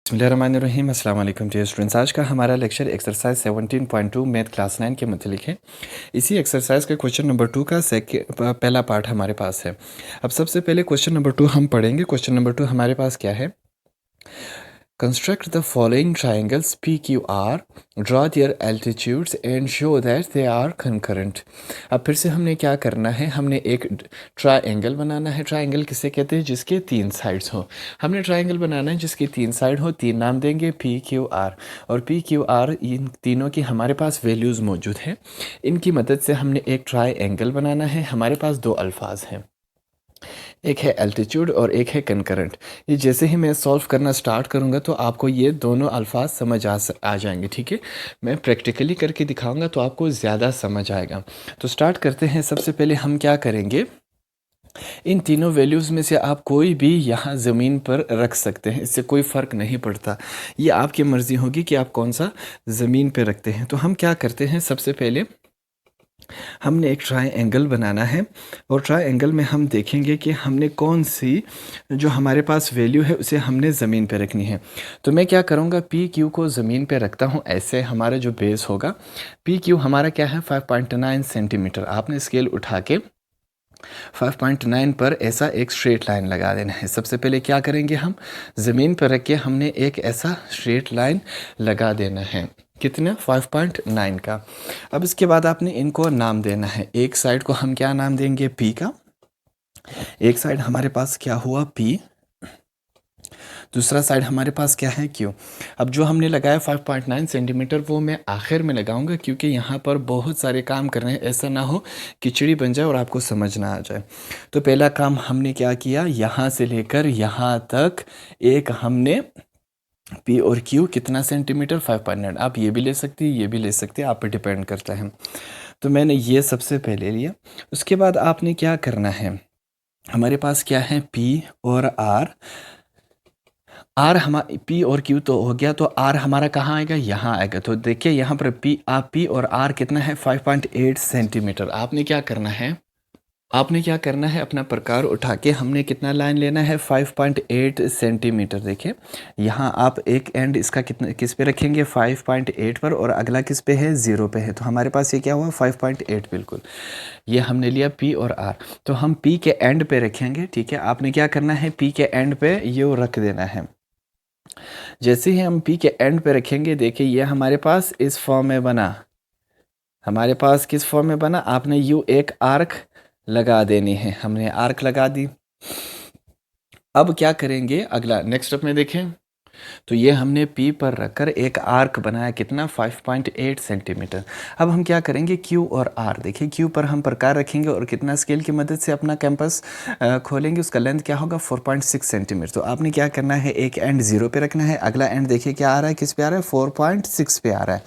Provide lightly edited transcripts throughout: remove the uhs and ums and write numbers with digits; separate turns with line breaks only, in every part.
बिस्मिल्लाहिर्रहमानिर्रहीम। अस्सलाम वालेकुम डियर स्टूडेंट्स। आज का हमारा लेक्चर एक्सरसाइज 17.2 मैथ क्लास 9 के मुतलिक है। इसी एक्सरसाइज के क्वेश्चन नंबर 2 का पहला पार्ट हमारे पास है। अब सबसे पहले क्वेश्चन नंबर 2 हम पढ़ेंगे। क्वेश्चन नंबर 2 हमारे पास क्या है? Construct the following triangles P Q R, draw their altitudes and show that they are concurrent. अब फिर से हमने क्या करना है, हमने एक ट्राइंगल बनाना है। ट्राइंगल किसे कहते हैं? जिसके तीन साइड्स हो। हमने ट्राइंगल बनाना है जिसकी तीन साइड हो, तीन नाम देंगे पी क्यू आर। और पी क्यू आर इन तीनों की हमारे पास वैल्यूज़ मौजूद हैं। इनकी मदद से हमने एक ट्राइंगल बनाना है। हमारे पास दो अल्फाज हैं, एक है एल्टीट्यूड और एक है कंकरेंट। ये जैसे ही मैं सॉल्व करना स्टार्ट करूँगा तो आपको ये दोनों अल्फाज समझ आ जाएंगे। ठीक है, मैं प्रैक्टिकली करके दिखाऊंगा तो आपको ज़्यादा समझ आएगा। तो स्टार्ट करते हैं। सबसे पहले हम क्या करेंगे, इन तीनों वैल्यूज़ में से आप कोई भी यहाँ ज़मीन पर रख सकते हैं, इससे कोई फ़र्क नहीं पड़ता। ये आपकी मर्ज़ी होगी कि आप कौन सा ज़मीन पर रखते हैं। तो हम क्या करते हैं, सबसे पहले हमने एक ट्राइंगल बनाना है और ट्राइंगल में हम देखेंगे कि हमने कौन सी जो हमारे पास वैल्यू है उसे हमने ज़मीन पे रखनी है। तो मैं क्या करूँगा, पी क्यू को ज़मीन पे रखता हूँ। ऐसे हमारा जो बेस होगा, पी क्यू हमारा क्या है 5.9 सेंटीमीटर। आपने स्केल उठा के 5.9 पर ऐसा एक स्ट्रेट लाइन लगा देना है। सबसे पहले क्या करेंगे, हम ज़मीन पर रख के हमने एक ऐसा स्ट्रेट लाइन लगा देना है। कितना? 5.9 का। अब इसके बाद आपने इनको नाम देना है। एक साइड को हम क्या नाम देंगे? पी का। एक साइड हमारे पास क्या हुआ? पी। दूसरा साइड हमारे पास क्या है? क्यू। अब जो हमने लगाया 5.9 सेंटीमीटर वो मैं आखिर में लगाऊंगा, क्योंकि यहाँ पर बहुत सारे काम कर रहे हैं। ऐसा ना हो खिचड़ी बन जाए और आपको समझ ना आ जाए। तो पहला काम हमने क्या किया, यहाँ से लेकर यहाँ तक एक हमने पी और क्यू कितना सेंटीमीटर? 5.9। आप ये भी ले सकती है, ये भी ले सकते हैं, आप पे डिपेंड करता है। तो मैंने ये सबसे पहले लिया। उसके बाद आपने क्या करना है, हमारे पास क्या है? पी और आर। आर हमारा पी और क्यू तो हो गया, तो आर हमारा कहाँ आएगा? यहाँ आएगा। तो देखिए यहाँ पर पी और आर कितना है? 5.8 सेंटीमीटर। आपने क्या करना है, अपना प्रकार उठा के हमने कितना लाइन लेना है? 5.8 सेंटीमीटर। देखिए यहाँ आप एक एंड इसका कितना किस पे रखेंगे? 5.8 पर, और अगला किस पे है? 0 पे है। तो हमारे पास ये क्या हुआ? 5.8 बिल्कुल। ये हमने लिया पी और आर। तो हम पी के एंड पे रखेंगे। ठीक है, आपने क्या करना है, पी के एंड पे ये रख देना है। जैसे ही हम पी के एंड पे रखेंगे, देखिए ये हमारे पास इस फॉर्म में बना। हमारे पास किस फॉर्म में बना? आपने यू एक आर्क लगा देनी है। हमने आर्क लगा दी। अब क्या करेंगे, अगला नेक्स्ट स्टेप में देखें। तो ये हमने P पर रखकर एक आर्क बनाया, कितना? 5.8 सेंटीमीटर। अब हम क्या करेंगे, Q और R। देखिए Q पर हम प्रकार रखेंगे और कितना स्केल की मदद से अपना कैंपस खोलेंगे। उसका लेंथ क्या होगा? 4.6 सेंटीमीटर। तो आपने क्या करना है, एक एंड 0 पे रखना है, अगला एंड देखिए क्या आ रहा है, किस पे आ रहा है? 4.6 पे आ रहा है।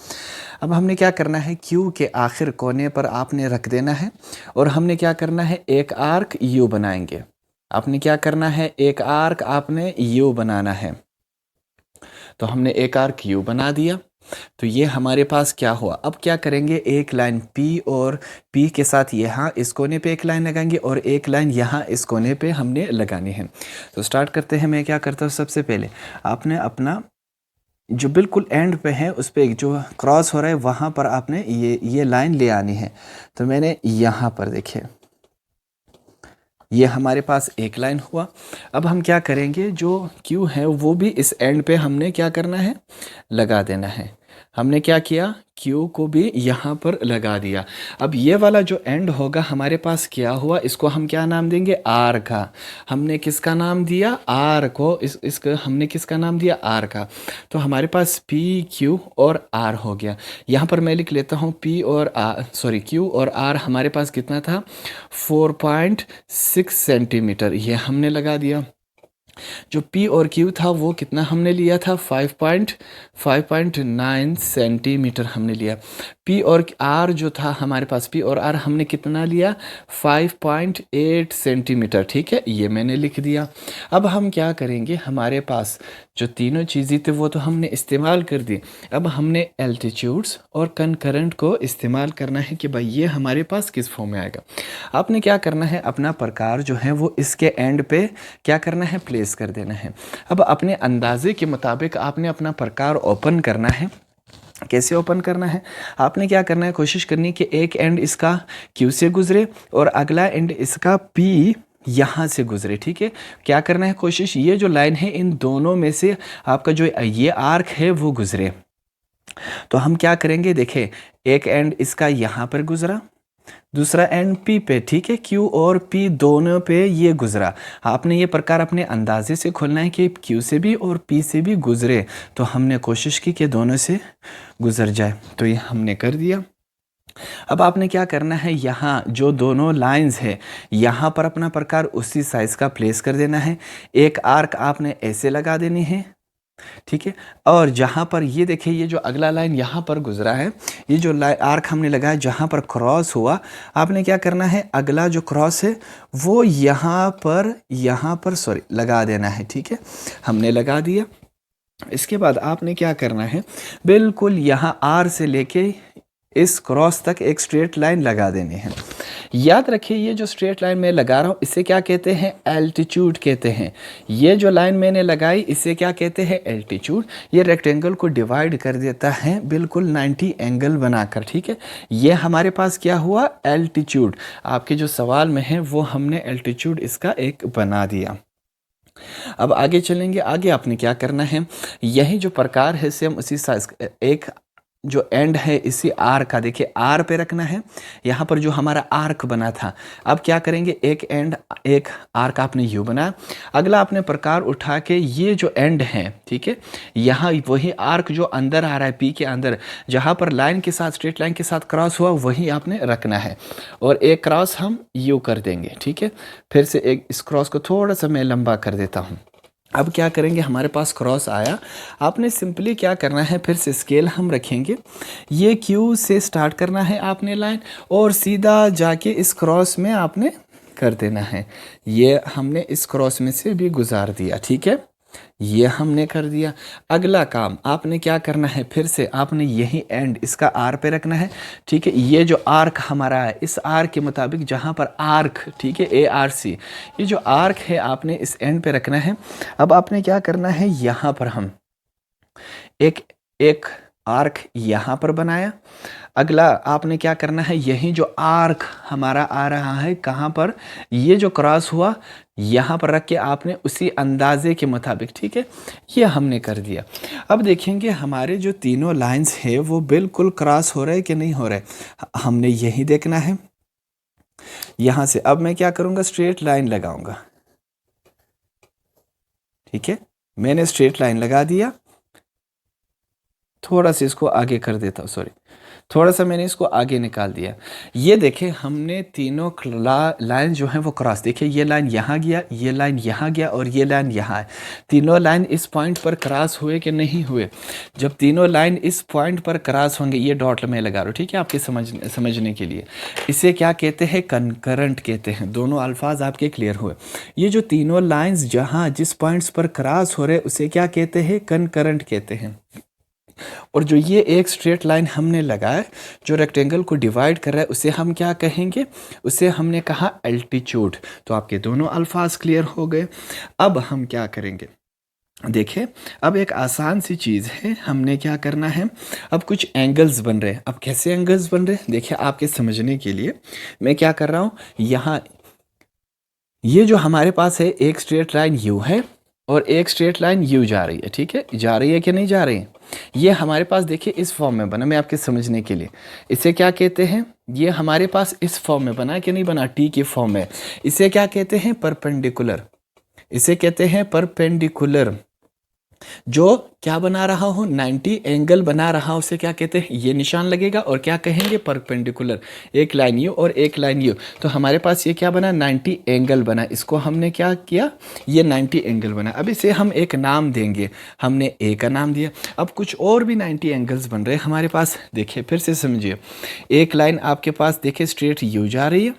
अब हमने क्या करना है, Q के आखिर कोने पर आपने रख देना है और हमने क्या करना है, एक आर्क U बनाएंगे। आपने क्या करना है, एक आर्क आपने U बनाना है। तो हमने एक आर्क यू बना दिया। तो ये हमारे पास क्या हुआ? अब क्या करेंगे, एक लाइन पी और पी के साथ यहाँ इस कोने पे एक लाइन लगाएंगे और एक लाइन यहाँ इस कोने पे हमने लगानी है। तो स्टार्ट करते हैं। मैं क्या करता हूँ, सबसे पहले आपने अपना जो बिल्कुल एंड पे है उस पर जो क्रॉस हो रहा है वहाँ पर आपने ये लाइन ले आनी है। तो मैंने यहाँ पर देखिए ये हमारे पास एक लाइन हुआ। अब हम क्या करेंगे, जो क्यू है वो भी इस एंड पे हमने क्या करना है, लगा देना है। हमने क्या किया, क्यू को भी यहाँ पर लगा दिया। अब ये वाला जो एंड होगा हमारे पास क्या हुआ, इसको हम क्या नाम देंगे? आर का। हमने किसका नाम दिया? आर को। इसका हमने किसका नाम दिया? आर का। तो हमारे पास पी क्यू और आर हो गया। यहाँ पर मैं लिख लेता हूँ पी और आर, सॉरी क्यू और आर हमारे पास कितना था? 4.6 सेंटीमीटर। ये हमने लगा दिया। जो P और Q था वो कितना हमने लिया था? 5.9 सेंटीमीटर हमने लिया। P और R जो था हमारे पास, P और R हमने कितना लिया? 5.8 सेंटीमीटर। ठीक है, ये मैंने लिख दिया। अब हम क्या करेंगे, हमारे पास जो तीनों चीज़ें थे वो तो हमने इस्तेमाल कर दी। अब हमने एल्टीट्यूड्स और कनकरेंट को इस्तेमाल करना है कि भाई ये हमारे पास किस फॉर्म में आएगा। आपने क्या करना है, अपना प्रकार जो है वो इसके एंड पे क्या करना है, प्लेस कर देना है। अब अपने अंदाजे के मुताबिक आपने अपना प्रकार ओपन करना है। कैसे ओपन करना है, आपने क्या करना है, कोशिश करनी कि एक एंड इसका Q से गुजरे और अगला एंड इसका P यहाँ से गुजरे। ठीक है, क्या करना है, कोशिश ये जो लाइन है इन दोनों में से आपका जो ये आर्क है वो गुजरे। तो हम क्या करेंगे, देखें एक एंड इसका यहाँ पर गुजरा, दूसरा एंड P पे, ठीक है, Q और P दोनों पे ये गुजरा। आपने ये प्रकार अपने अंदाजे से खोलना है कि Q से भी और P से भी गुजरे। तो हमने कोशिश की कि दोनों से गुजर जाए, तो ये हमने कर दिया। अब आपने क्या करना है, यहाँ जो दोनों लाइंस है यहाँ पर अपना प्रकार उसी साइज का प्लेस कर देना है। एक आर्क आपने ऐसे लगा देनी है, ठीक है। और जहाँ पर ये देखिए ये जो अगला लाइन यहाँ पर गुजरा है, ये जो आर्क हमने लगाया जहाँ पर क्रॉस हुआ, आपने क्या करना है, अगला जो क्रॉस है वो यहाँ पर सॉरी लगा देना है। ठीक है, हमने लगा दिया। इसके बाद आपने क्या करना है, बिल्कुल यहाँ आर से लेके इस क्रॉस तक एक स्ट्रेट लाइन लगा देनी है। याद रखिए ये जो स्ट्रेट लाइन मैं लगा रहा हूँ इसे क्या कहते हैं, एल्टीट्यूड कहते हैं। ये जो लाइन मैंने लगाई इसे क्या कहते हैं, एल्टीट्यूड। ये रेक्टेंगल को डिवाइड कर देता है बिल्कुल 90 एंगल बनाकर। ठीक है, ये हमारे पास क्या हुआ, एल्टीट्यूड। आपके जो सवाल में है वो हमने एल्टीट्यूड इसका एक बना दिया। अब आगे चलेंगे, आगे आपने क्या करना है, यही जो प्रकार है सेम उसी साइज एक जो एंड है इसी आर का, देखिए आर पे रखना है। यहाँ पर जो हमारा आर्क बना था, अब क्या करेंगे, एक एंड एक आर्क आपने यू बनाया। अगला आपने प्रकार उठा के ये जो एंड है, ठीक है, यहाँ वही आर्क जो अंदर आ रहा है पी के अंदर, जहाँ पर लाइन के साथ स्ट्रेट लाइन के साथ क्रॉस हुआ वही आपने रखना है। और एक क्रॉस हम यू कर देंगे। ठीक है, फिर से एक इस क्रॉस को थोड़ा सा मैं लंबा कर देता हूँ। अब क्या करेंगे, हमारे पास क्रॉस आया, आपने सिंपली क्या करना है, फिर से स्केल हम रखेंगे, ये क्यू से स्टार्ट करना है आपने लाइन और सीधा जाके इस क्रॉस में आपने कर देना है। ये हमने इस क्रॉस में से भी गुजार दिया। ठीक है, ये हमने कर दिया। अगला काम आपने क्या करना है, फिर से आपने यही एंड इसका आर पे रखना है। ठीक है, ये जो आर्क हमारा है इस आर्क के मुताबिक जहाँ पर आर्क, ठीक है, ARC, ये जो आर्क है आपने इस एंड पे रखना है। अब आपने क्या करना है, यहाँ पर हम एक आर्क यहाँ पर बनाया। अगला आपने क्या करना है, यही जो आर्क हमारा आ रहा है कहाँ पर, ये जो क्रॉस हुआ यहाँ पर रख के आपने उसी अंदाजे के मुताबिक, ठीक है, ये हमने कर दिया। अब देखेंगे हमारे जो तीनों लाइंस है वो बिल्कुल क्रॉस हो रहे कि नहीं हो रहे, हमने यही देखना है। यहाँ से अब मैं क्या करूँगा, स्ट्रेट लाइन लगाऊंगा। ठीक है, मैंने स्ट्रेट लाइन लगा दिया। थोड़ा सा इसको आगे कर देता हूँ, सॉरी, थोड़ा सा मैंने इसको आगे निकाल दिया। ये देखें हमने तीनों लाइन जो है वो क्रॉस, देखिए ये लाइन यहाँ गया, ये लाइन यहाँ गया और ये लाइन यहाँ है। तीनों लाइन इस पॉइंट पर क्रॉस हुए कि नहीं हुए। जब तीनों लाइन इस पॉइंट पर क्रॉस होंगे, ये डॉट मैं लगा रहा हूँ, ठीक है, आपके समझने के लिए, इसे क्या कहते हैं, कनकरेंट कहते हैं। दोनों अल्फाज आपके क्लियर हुए। ये जो तीनों लाइन्स जहाँ जिस पॉइंट्स पर क्रॉस हो रहे उसे क्या कहते हैं, कनकरेंट कहते हैं। और जो ये एक स्ट्रेट लाइन हमने लगाया जो रेक्टेंगल को डिवाइड कर रहा है उसे हम क्या कहेंगे, उसे हमने कहा एल्टीट्यूड। तो आपके दोनों अल्फाज क्लियर हो गए। अब हम क्या करेंगे, देखिए अब एक आसान सी चीज़ है, हमने क्या करना है, अब कुछ एंगल्स बन रहे हैं। अब कैसे एंगल्स बन रहे हैं, देखिए आपके समझने के लिए मैं क्या कर रहा हूँ, यहाँ ये जो हमारे पास है एक स्ट्रेट लाइन यू है और एक स्ट्रेट लाइन यू जा रही है। ठीक है, जा रही है कि नहीं जा रही है, ये हमारे पास देखिए इस फॉर्म में बना। मैं आपके समझने के लिए इसे क्या कहते हैं, ये हमारे पास इस फॉर्म में बना कि नहीं बना, टी के फॉर्म में। इसे क्या कहते हैं, परपेंडिकुलर। इसे कहते हैं परपेंडिकुलर। जो क्या बना रहा हूँ, 90 एंगल बना रहा हूँ, उसे क्या कहते हैं, ये निशान लगेगा और क्या कहेंगे, परपेंडिकुलर। एक लाइन यू और एक लाइन यू, तो हमारे पास ये क्या बना, 90 एंगल बना। इसको हमने क्या किया, ये 90 एंगल बना। अब इसे हम एक नाम देंगे, हमने ए का नाम दिया। अब कुछ और भी 90 एंगल्स बन रहे हैं हमारे पास। देखिए फिर से समझिए, एक लाइन आपके पास देखिए स्ट्रेट यू जा रही है,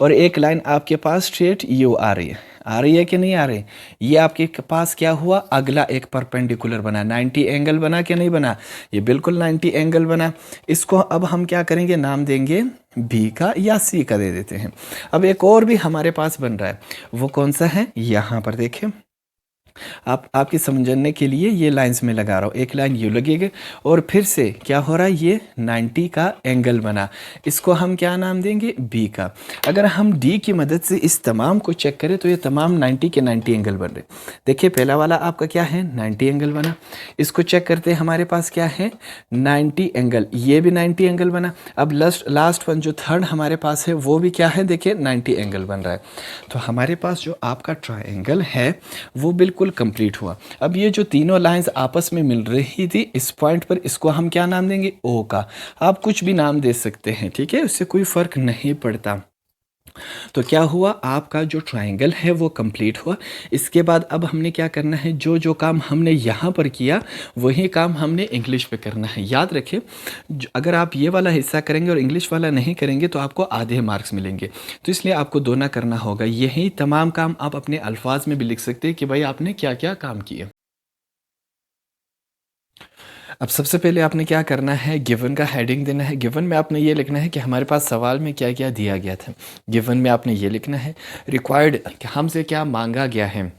और एक लाइन आपके पास स्ट्रेट यू आ रही है कि नहीं आ रही? ये आपके पास क्या हुआ, अगला एक परपेंडिकुलर बना, 90 एंगल बना कि नहीं बना? ये बिल्कुल 90 एंगल बना। इसको अब हम क्या करेंगे, नाम देंगे बी का या सी का दे देते हैं। अब एक और भी हमारे पास बन रहा है, वो कौन सा है, यहाँ पर देखें। आपके समझने के लिए ये लाइंस में लगा रहा हूँ, एक लाइन यू लगेगी और फिर से क्या हो रहा है, ये 90 का एंगल बना, इसको हम क्या नाम देंगे, बी का। अगर हम डी की मदद से इस तमाम को चेक करें तो ये तमाम 90 के 90 एंगल बन रहे। देखिए पहला वाला आपका क्या है, 90 एंगल बना। इसको चेक करते हैं, हमारे पास क्या है, 90 एंगल, ये भी 90 एंगल बना। अब लास्ट वन जो थर्ड हमारे पास है वो भी क्या है, देखिए 90 एंगल बन रहा है। तो हमारे पास जो आपका ट्राइंगल है वो बिल्कुल कंप्लीट हुआ। अब ये जो तीनों लाइंस आपस में मिल रही थी इस पॉइंट पर, इसको हम क्या नाम देंगे, ओ का। आप कुछ भी नाम दे सकते हैं, ठीक है, उससे कोई फर्क नहीं पड़ता। तो क्या हुआ, आपका जो ट्रायंगल है वो कंप्लीट हुआ। इसके बाद अब हमने क्या करना है, जो जो काम हमने यहाँ पर किया वही काम हमने इंग्लिश पे करना है। याद रखें, अगर आप ये वाला हिस्सा करेंगे और इंग्लिश वाला नहीं करेंगे तो आपको आधे मार्क्स मिलेंगे। तो इसलिए आपको दोनों करना होगा। यही तमाम काम आप अपने अल्फाज में भी लिख सकते हैं कि भाई आपने क्या क्या काम किए। अब सबसे पहले आपने क्या करना है, गिवन का हेडिंग देना है। गिवन में आपने ये लिखना है कि हमारे पास सवाल में क्या क्या दिया गया था। गिवन में आपने ये लिखना है, रिक्वायर्ड हमसे क्या मांगा गया है।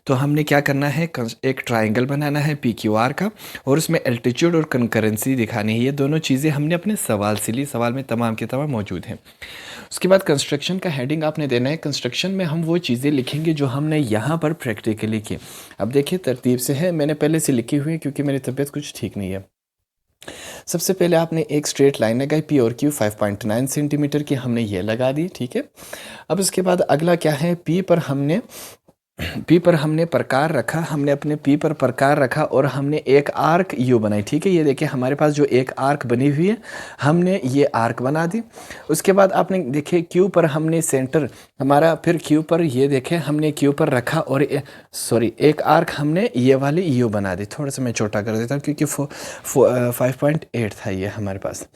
तो हमने क्या करना है, एक ट्रायंगल बनाना है पी क्यू आर का, और उसमें एल्टीट्यूड और कंकरेंसी दिखानी है। ये दोनों चीज़ें हमने अपने सवाल से ली, सवाल में तमाम के तमाम मौजूद हैं। उसके बाद कंस्ट्रक्शन का हेडिंग आपने देना है। कंस्ट्रक्शन में हम वो चीज़ें लिखेंगे जो हमने यहाँ पर प्रैक्टिकली की। अब देखिए तरतीब से है, मैंने पहले से लिखी हुई है क्योंकि मेरी तबीयत कुछ ठीक नहीं है। सबसे पहले आपने एक स्ट्रेट लाइन लगाई, पी और क्यू 5.9 सेंटीमीटर की हमने ये लगा दी, ठीक है। अब उसके बाद अगला क्या है, पी पर हमने प्रकार रखा, हमने अपने पी पर प्रकार रखा और हमने एक आर्क यू बनाई, ठीक है। ये देखिए हमारे पास जो एक आर्क बनी हुई है, हमने ये आर्क बना दी। उसके बाद आपने देखे क्यू पर हमने सेंटर हमारा, फिर क्यू पर ये देखे हमने क्यू पर रखा और एक आर्क हमने ये वाली यू बना दी। थोड़ा सा मैं छोटा कर देता हूँ क्योंकि 5.8 था ये हमारे पास।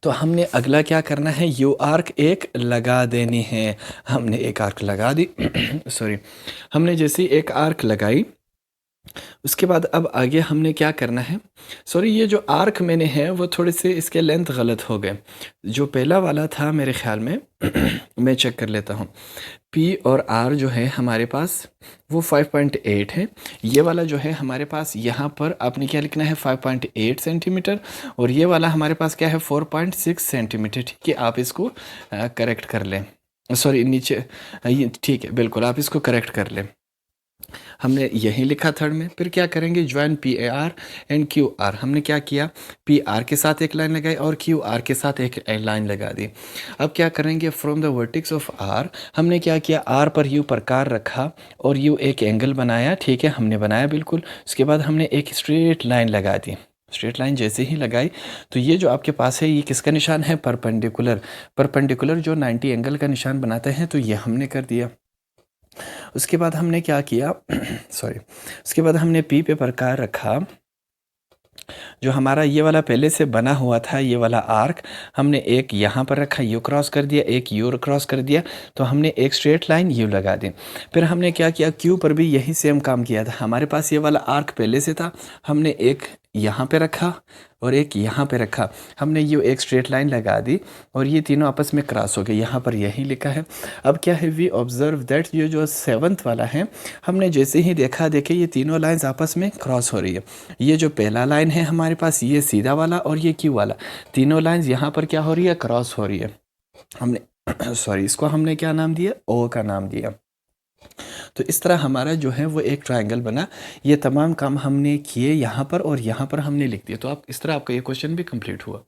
तो हमने अगला क्या करना है, यू आर्क एक लगा देनी है। हमने एक आर्क लगा दी सॉरी, हमने जैसे एक आर्क लगाई, उसके बाद अब आगे हमने क्या करना है, सॉरी ये जो आर्क मैंने है वो थोड़े से इसके लेंथ गलत हो गए। जो पहला वाला था मेरे ख्याल में मैं चेक कर लेता हूँ। पी और आर जो है हमारे पास वो 5.8 है। ये वाला जो है हमारे पास यहाँ पर आपने क्या लिखना है, 5.8 सेंटीमीटर, और ये वाला हमारे पास क्या है, 4.6 सेंटीमीटर, ठीक है। आप इसको करेक्ट कर लें, सॉरी नीचे ये ठीक है, बिल्कुल आप इसको करेक्ट कर लें। हमने यही लिखा थर्ड में। फिर क्या करेंगे, join P A R and Q R. हमने क्या किया, पी आर के साथ एक लाइन लगाई और क्यू आर के साथ एक लाइन लगा दी। अब क्या करेंगे, from the vertex of R हमने क्या किया, आर पर यू प्रकार रखा और यू एक एंगल बनाया, ठीक है, हमने बनाया बिल्कुल। उसके बाद हमने एक स्ट्रेट लाइन लगा दी। स्ट्रेट लाइन जैसे ही लगाई तो ये जो आपके पास है ये किसका निशान है, परपेंडिकुलर। परपेंडिकुलर जो 90 एंगल का निशान बनाते हैं, तो ये हमने कर दिया। उसके बाद हमने क्या किया सॉरी, उसके बाद हमने पी पे प्रकार रखा। जो हमारा ये वाला पहले से बना हुआ था, ये वाला आर्क हमने एक यहाँ पर रखा, यू क्रॉस कर दिया, एक यू क्रॉस कर दिया, तो हमने एक स्ट्रेट लाइन यू लगा दी। फिर हमने क्या किया, क्यू पर भी यही सेम काम किया था। हमारे पास ये वाला आर्क पहले से था, हमने एक यहाँ पे रखा और एक यहाँ पे रखा, हमने यू एक स्ट्रेट लाइन लगा दी और ये तीनों आपस में क्रॉस हो गए। यहाँ पर यही लिखा है। अब क्या है, वी ऑब्जर्व दैट ये जो 7th वाला है, हमने जैसे ही देखा, देखे ये तीनों लाइंस आपस में क्रॉस हो रही है। ये जो पहला लाइन है हमारे पास, ये सीधा वाला और ये क्यू वाला, तीनों लाइंस यहाँ पर क्या हो रही है, क्रॉस हो रही है। हमने सॉरी इसको हमने क्या नाम दिया, ओ का नाम दिया। तो इस तरह हमारा जो है वो एक ट्रायंगल बना। ये तमाम काम हमने किए यहाँ पर और यहाँ पर हमने लिख दिया। तो आप इस तरह आपका ये क्वेश्चन भी कंप्लीट हुआ।